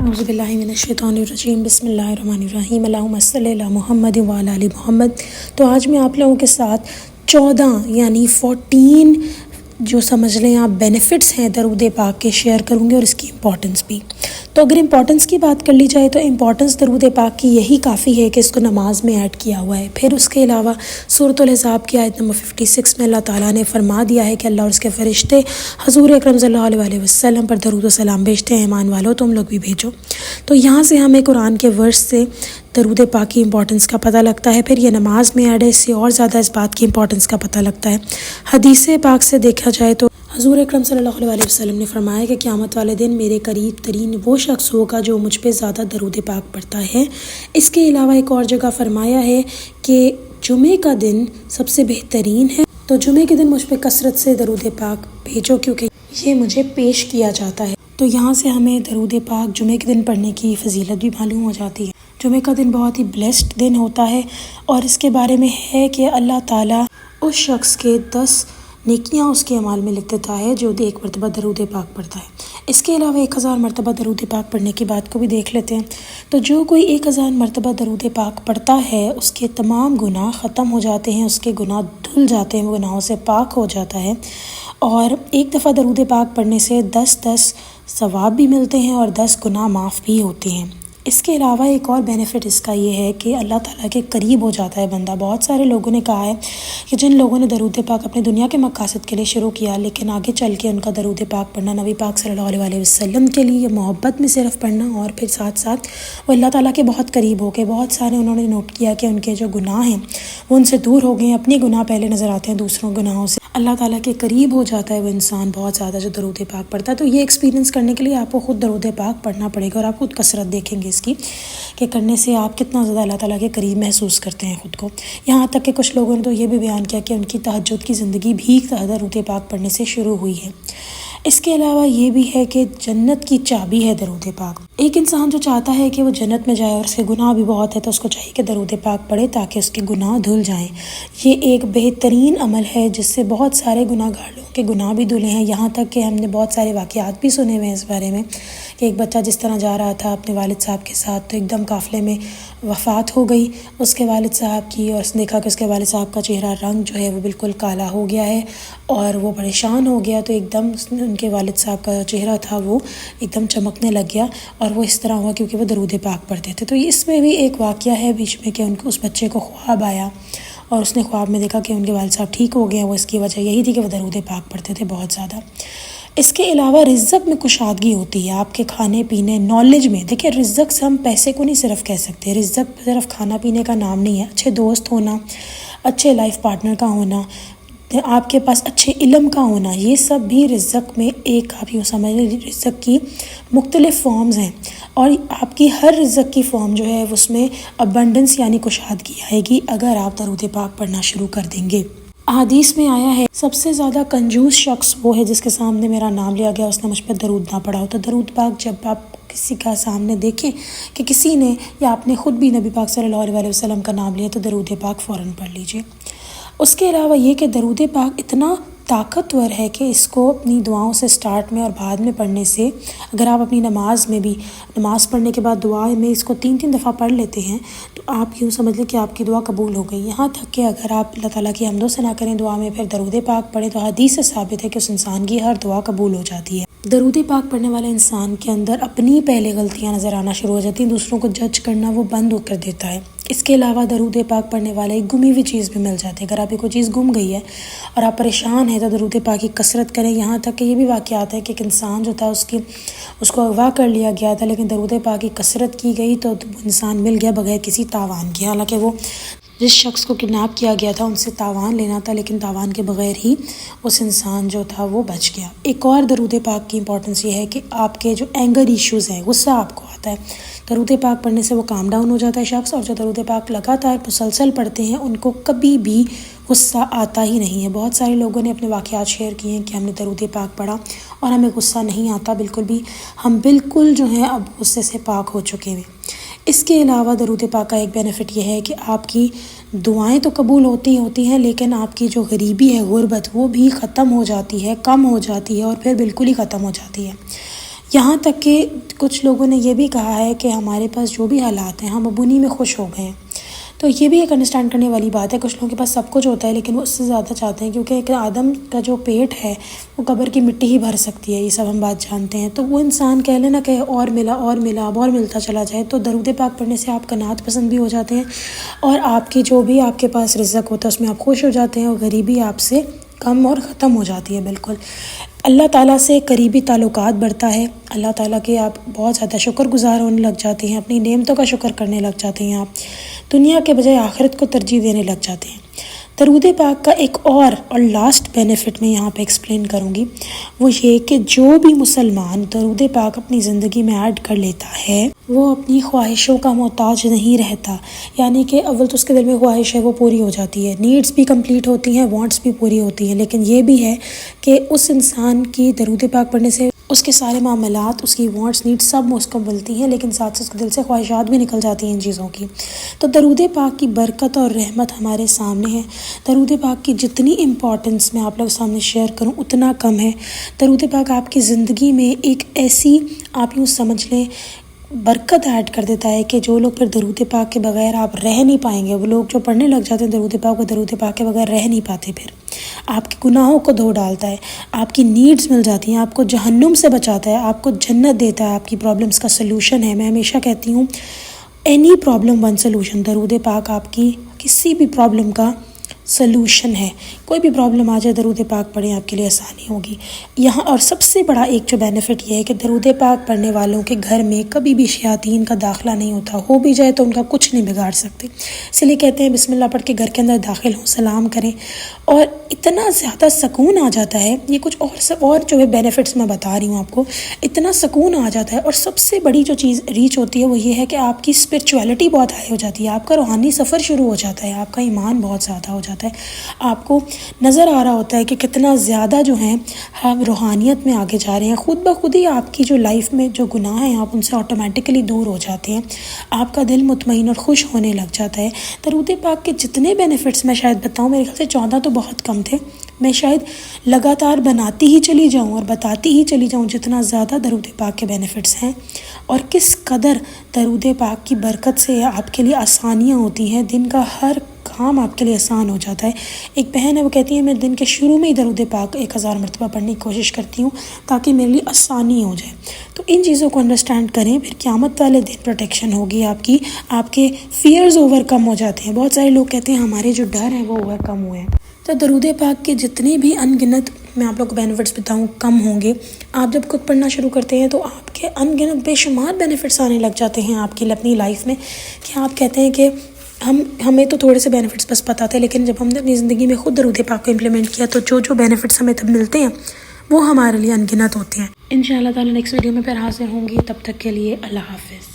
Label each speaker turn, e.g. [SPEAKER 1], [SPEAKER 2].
[SPEAKER 1] اعوذ باللہ من الشیطان الرجیم، بسم اللہ الرحمن الرحیم، اللہم صلی علی محمد وعلی آل محمد۔ تو آج میں آپ لوگوں کے ساتھ 14 یعنی 14 جو سمجھ لیں آپ بینیفٹس ہیں درود پاک کے شیئر کروں گے، اور اس کی امپورٹنس بھی۔ تو اگر امپورٹنس کی بات کر لی جائے تو امپورٹنس درود پاک کی یہی کافی ہے کہ اس کو نماز میں ایڈ کیا ہوا ہے۔ پھر اس کے علاوہ سورۃ الاحزاب کی آیت نمبر 56 میں اللہ تعالیٰ نے فرما دیا ہے کہ اللہ اور اس کے فرشتے حضور اکرم صلی اللہ علیہ وسلم پر درود و سلام بھیجتے ہیں، ایمان والو تم لوگ بھی بھیجو۔ تو یہاں سے ہمیں قرآن کے ورس سے درود پاک کی امپورٹنس کا پتہ لگتا ہے۔ پھر یہ نماز میں ایڈ ہے، اس سے اور زیادہ اس بات کی امپورٹنس کا پتہ لگتا ہے۔ حدیث پاک سے دیکھا جائے تو حضور اکرم صلی اللہ علیہ وسلم نے فرمایا کہ قیامت والے دن میرے قریب ترین وہ شخص ہوگا جو مجھ پہ زیادہ درود پاک پڑھتا ہے۔ اس کے علاوہ ایک اور جگہ فرمایا ہے کہ جمعے کا دن سب سے بہترین ہے، تو جمعے کے دن مجھ پہ کثرت سے درود پاک بھیجو کیونکہ یہ مجھے پیش کیا جاتا ہے۔ تو یہاں سے ہمیں درود پاک جمعے کے دن پڑھنے کی فضیلت بھی معلوم ہو جاتی ہے۔ جمعے کا دن بہت ہی بلیسڈ دن ہوتا ہے، اور اس کے بارے میں ہے کہ اللہ تعالیٰ اس شخص کے 10 نیکیاں اس کے اعمال میں لکھ دیتا ہے جو ایک مرتبہ درود پاک پڑھتا ہے۔ اس کے علاوہ 1000 مرتبہ درود پاک پڑھنے کی بات کو بھی دیکھ لیتے ہیں۔ تو جو کوئی 1000 مرتبہ درود پاک پڑھتا ہے اس کے تمام گناہ ختم ہو جاتے ہیں، اس کے گناہ دھل جاتے ہیں، وہ گناہوں سے پاک ہو جاتا ہے، اور ایک دفعہ درود پاک پڑھنے سے 10 ثواب بھی ملتے ہیں اور 10 گناہ معاف بھی ہوتے ہیں۔ اس کے علاوہ ایک اور بینیفٹ اس کا یہ ہے کہ اللہ تعالیٰ کے قریب ہو جاتا ہے بندہ۔ بہت سارے لوگوں نے کہا ہے کہ جن لوگوں نے درود پاک اپنے دنیا کے مقاصد کے لیے شروع کیا، لیکن آگے چل کے ان کا درود پاک پڑھنا نبی پاک صلی اللہ علیہ وسلم کے لیے محبت میں صرف پڑھنا، اور پھر ساتھ ساتھ وہ اللہ تعالیٰ کے بہت قریب ہو کے بہت سارے انہوں نے نوٹ کیا کہ ان کے جو گناہ ہیں وہ ان سے دور ہو گئے ہیں، اپنے گناہ پہلے نظر آتے ہیں دوسروں گناہوں سے۔ اللہ تعالیٰ کے قریب ہو جاتا ہے وہ انسان بہت زیادہ جو درود پاک پڑھتا ہے۔ تو یہ ایکسپیرینس کرنے کے لیے آپ کو خود درود پاک پڑھنا پڑے گا، اور آپ خود کثرت دیکھیں گے اس کی کہ کرنے سے آپ کتنا زیادہ اللہ تعالیٰ کے قریب محسوس کرتے ہیں خود کو۔ یہاں تک کہ کچھ لوگوں نے تو یہ بھی بیان کیا کہ ان کی تہجد کی زندگی بھی درود پاک پڑھنے سے شروع ہوئی ہے۔ اس کے علاوہ یہ بھی ہے کہ جنت کی چابی ہے درود پاک۔ ایک انسان جو چاہتا ہے کہ وہ جنت میں جائے اور اس کے گناہ بھی بہت ہے، تو اس کو چاہیے کہ درود پاک پڑھے تاکہ اس کے گناہ دھل جائیں۔ یہ ایک بہترین عمل ہے جس سے بہت سارے گناہ گار لوگوں کے گناہ بھی دھلے ہیں۔ یہاں تک کہ ہم نے بہت سارے واقعات بھی سنے ہوئے ہیں اس بارے میں کہ ایک بچہ جس طرح جا رہا تھا اپنے والد صاحب کے ساتھ، تو ایک دم قافلے میں وفات ہو گئی اس کے والد صاحب کی، اور اس نے دیکھا کہ اس کے والد صاحب کا چہرہ رنگ جو ہے وہ بالکل کالا ہو گیا ہے، اور وہ پریشان ہو گیا۔ تو ایک دم ان کے والد صاحب کا چہرہ تھا وہ ایک دم چمکنے لگ گیا، اور وہ اس طرح ہوا کیونکہ وہ درود پاک پڑھتے تھے۔ تو اس میں بھی ایک واقعہ ہے بیچ میں کہ اس بچے کو خواب آیا، اور اس نے خواب میں دیکھا کہ ان کے والد صاحب ٹھیک ہو گئے ہیں۔ وہ اس کی وجہ یہی تھی کہ وہ درود پاک پڑھتے تھے بہت زیادہ۔ اس کے علاوہ رزق میں کشادگی ہوتی ہے، آپ کے کھانے پینے، نالج میں۔ دیکھیں رزق سے ہم پیسے کو نہیں صرف کہہ سکتے، رزق صرف کھانا پینے کا نام نہیں ہے۔ اچھے دوست ہونا، اچھے لائف پارٹنر کا ہونا، آپ کے پاس اچھے علم کا ہونا، یہ سب بھی رزق میں ایک آپ یوں سمجھ لیں رزق کی مختلف فارمز ہیں، اور آپ کی ہر رزق کی فارم جو ہے اس میں ابنڈنس یعنی کشادگی آئے گی اگر آپ درود پاک پڑھنا شروع کر دیں گے۔ احادیث میں آیا ہے سب سے زیادہ کنجوس شخص وہ ہے جس کے سامنے میرا نام لیا گیا، اس نے مجھ پر درود نہ پڑھا ہو۔ تو درود پاک جب آپ کسی کا سامنے دیکھیں کہ کسی نے یا آپ نے خود بھی نبی پاک صلی اللہ علیہ وسلم کا نام لیا، تو درود پاک فوراً پڑھ لیجئے۔ اس کے علاوہ یہ کہ درود پاک اتنا طاقتور ہے کہ اس کو اپنی دعاؤں سے سٹارٹ میں اور بعد میں پڑھنے سے، اگر آپ اپنی نماز میں بھی نماز پڑھنے کے بعد دعا میں اس کو 3 دفعہ پڑھ لیتے ہیں تو آپ یوں سمجھ لیں کہ آپ کی دعا قبول ہو گئی۔ یہاں تک کہ اگر آپ اللہ تعالیٰ کی حمد و ثنا کریں دعا میں، پھر درود پاک پڑھیں، تو حدیث سے ثابت ہے کہ اس انسان کی ہر دعا قبول ہو جاتی ہے۔ درود پاک پڑھنے والے انسان کے اندر اپنی پہلے غلطیاں نظر آنا شروع ہو جاتی ہیں، دوسروں کو جج کرنا وہ بند ہو کر دیتا ہے۔ اس کے علاوہ درود پاک پڑھنے والے ایک گمی ہوئی چیز بھی مل جاتی ہے۔ اگر آپ کی کوئی چیز گم گئی ہے اور آپ پریشان ہیں تو درود پاک کی کثرت کریں۔ یہاں تک کہ یہ بھی واقعات ہے کہ ایک انسان جو تھا اس کو اغوا کر لیا گیا تھا، لیکن درود پاک کی کثرت کی گئی تو انسان مل گیا بغیر کسی تاوان کے، حالانکہ وہ جس شخص کو کڈنیپ کیا گیا تھا ان سے تاوان لینا تھا، لیکن تاوان کے بغیر ہی اس انسان جو تھا وہ بچ گیا۔ ایک اور درود پاک کی امپورٹنس یہ ہے کہ آپ کے جو اینگر ایشوز ہیں، غصہ آپ کو آتا ہے، درود پاک پڑھنے سے وہ کام ڈاؤن ہو جاتا ہے شخص، اور جو درود پاک لگاتار مسلسل پڑھتے ہیں ان کو کبھی بھی غصہ آتا ہی نہیں ہے۔ بہت سارے لوگوں نے اپنے واقعات شیئر کیے ہیں کہ ہم نے درود پاک پڑھا اور ہمیں غصہ نہیں آتا بالکل بھی، ہم بالکل جو ہیں اب غصے سے پاک ہو چکے ہیں۔ اس کے علاوہ درود پاک کا ایک بینیفٹ یہ ہے کہ آپ کی دعائیں تو قبول ہوتی ہیں، لیکن آپ کی جو غریبی ہے، غربت، وہ بھی ختم ہو جاتی ہے، کم ہو جاتی ہے، اور پھر بالکل ہی ختم ہو جاتی ہے۔ یہاں تک کہ کچھ لوگوں نے یہ بھی کہا ہے کہ ہمارے پاس جو بھی حالات ہیں ہم اب انہی میں خوش ہو گئے ہیں. تو یہ بھی ایک انڈرسٹینڈ کرنے والی بات ہے. کچھ لوگوں کے پاس سب کچھ ہوتا ہے لیکن وہ اس سے زیادہ چاہتے ہیں، کیونکہ ایک آدم کا جو پیٹ ہے وہ قبر کی مٹی ہی بھر سکتی ہے، یہ سب ہم بات جانتے ہیں. تو وہ انسان کہہ لینا کہ اور ملا اور ملا، اب اور ملتا چلا جائے. تو درود پاک پڑھنے سے آپ قناعت پسند بھی ہو جاتے ہیں، اور آپ کی جو بھی آپ کے پاس رزق ہوتا ہے اس میں آپ خوش ہو جاتے ہیں، اور غریبی آپ سے کم اور ختم ہو جاتی ہے. بالکل اللہ تعالیٰ سے قریبی تعلقات بڑھتا ہے. اللہ تعالیٰ کے آپ بہت زیادہ شکر گزار ہونے لگ جاتے ہیں، اپنی نعمتوں کا شکر کرنے لگ جاتے ہیں، آپ دنیا کے بجائے آخرت کو ترجیح دینے لگ جاتے ہیں. درود پاک کا ایک اور لاسٹ بینیفٹ میں یہاں پہ ایکسپلین کروں گی، وہ یہ کہ جو بھی مسلمان درود پاک اپنی زندگی میں ایڈ کر لیتا ہے وہ اپنی خواہشوں کا محتاج نہیں رہتا. یعنی کہ اول تو اس کے دل میں خواہش ہے وہ پوری ہو جاتی ہے، نیڈز بھی کمپلیٹ ہوتی ہیں، وانٹس بھی پوری ہوتی ہیں. لیکن یہ بھی ہے کہ اس انسان کی درود پاک پڑھنے سے اس کے سارے معاملات، اس کی وانٹس نیڈس سب اس کو ملتی ہیں، لیکن ساتھ ساتھ اس کے دل سے خواہشات بھی نکل جاتی ہیں ان چیزوں کی. تو درود پاک کی برکت اور رحمت ہمارے سامنے ہے. درود پاک کی جتنی امپورٹنس میں آپ لوگ سامنے شیئر کروں اتنا کم ہے. درود پاک آپ کی زندگی میں ایک ایسی، آپ یوں سمجھ لیں، برکت ایڈ کر دیتا ہے کہ جو لوگ پھر درود پاک کے بغیر آپ رہ نہیں پائیں گے. وہ لوگ جو پڑھنے لگ جاتے ہیں درود پاک، وہ درود پاک کے بغیر رہ نہیں پاتے. پھر آپ کے گناہوں کو دھو ڈالتا ہے، آپ کی نیڈز مل جاتی ہیں، آپ کو جہنم سے بچاتا ہے، آپ کو جنت دیتا ہے، آپ کی پرابلمس کا سلوشن ہے. میں ہمیشہ کہتی ہوں اینی پرابلم ون سلوشن. درود پاک آپ کی کسی بھی پرابلم کا سلوشن ہے. کوئی بھی پرابلم آ جائے درود پاک پڑھیں، آپ کے لیے آسانی ہوگی یہاں. اور سب سے بڑا ایک جو بینیفٹ یہ ہے کہ درود پاک پڑھنے والوں کے گھر میں کبھی بھی شیاطین کا داخلہ نہیں ہوتا. ہو بھی جائے تو ان کا کچھ نہیں بگاڑ سکتے. اس لیے کہتے ہیں بسم اللہ پڑھ کے گھر کے اندر داخل ہوں، سلام کریں، اور اتنا زیادہ سکون آ جاتا ہے. یہ کچھ اور جو ہے بینیفٹس میں بتا رہی ہوں آپ کو، اتنا سکون آ جاتا ہے. اور سب سے بڑی جو چیز ریچ ہوتی ہے وہ یہ ہے کہ آپ کی اسپرچویلٹی بہت ہائی ہو جاتی ہے، آپ کا روحانی سفر شروع ہو جاتا ہے، آپ کا ایمان بہت زیادہ ہو جاتا ہے. آپ کو نظر آ رہا ہوتا ہے کہ کتنا زیادہ جو ہیں ہم روحانیت میں آگے جا رہے ہیں. خود بخود ہی آپ کی جو لائف میں جو گناہ ہیں آپ ان سے آٹومیٹکلی دور ہو جاتے ہیں. آپ کا دل مطمئن اور خوش ہونے لگ جاتا ہے. درود پاک کے جتنے بینیفٹس میں شاید بتاؤں، میرے خیال سے 14 تو بہت کم تھے. میں شاید لگاتار بناتی ہی چلی جاؤں اور بتاتی ہی چلی جاؤں جتنا زیادہ درود پاک کے بینیفٹس ہیں، اور کس قدر درود پاک کی برکت سے آپ کے لیے آسانیاں ہوتی ہیں. دن کا ہر کام آپ کے لیے آسان ہو جاتا ہے. ایک بہن ہے وہ کہتی ہے میں دن کے شروع میں ہی درود پاک 1000 مرتبہ پڑھنے کی کوشش کرتی ہوں تاکہ میرے لیے آسانی ہو جائے. تو ان چیزوں کو انڈرسٹینڈ کریں، پھر قیامت والے دن پروٹیکشن ہوگی آپ کی. آپ کے فیئرز اوور کم ہو جاتے ہیں. بہت سارے لوگ کہتے ہیں ہمارے جو ڈر ہیں وہ اوور کم ہوئے ہیں. تو درود پاک کے جتنے بھی ان گنت میں آپ لوگ کو بینیفٹس بتاؤں کم ہوں گے. آپ جب خود پڑھنا شروع کرتے ہیں تو آپ کے ان گنت بے شمار بینیفٹس آنے لگ جاتے ہیں آپ کی اپنی لائف میں، کہ آپ کہتے ہیں کہ ہمیں تو تھوڑے سے بینیفٹس بس پتہ تھے، لیکن جب ہم نے اپنی زندگی میں خود درود پاک کو امپلیمنٹ کیا تو جو بینیفٹس ہمیں تب ملتے ہیں وہ ہمارے لیے ان گنت ہوتے ہیں. انشاءاللہ تعالی نیکسٹ ویڈیو میں پھر حاضر ہوں گی. تب تک کے لیے اللہ حافظ.